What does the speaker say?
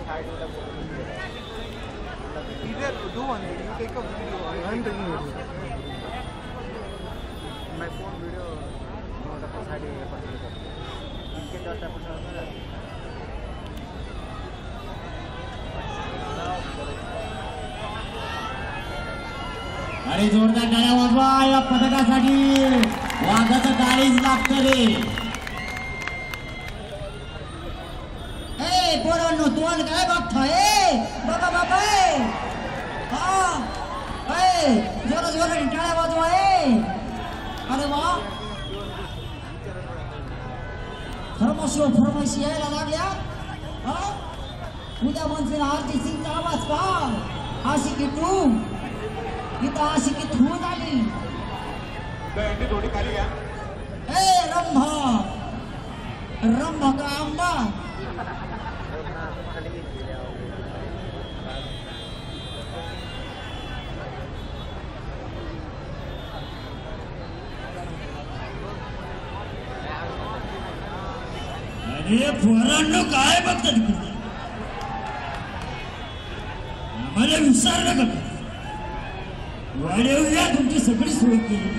Either do one thing, you take a video. I'm taking video. My phone video. No, the side is particular. You can just have अरे जोरदार टाळ्या वाजवा या पदकासाठी. वाघाचं काळीच लागतं रे. ए पोरांनो तोंड काय बघताय बाबा बाबा. हा जोरा जोराने टाळ्या वाजवा. अरे वा फरमाशी यायला लागल्या. उद्या म्हणजे आरती सिंगचा आवाज का आशिकी टू इथं आशिकी थू झाली. थोडी खाली घ्या. ए रंभा का आंबा. अरे पोरांनो काय बघतात आम्हाला विचारलं का. वाढवूया तुमची सगळी सोय केली.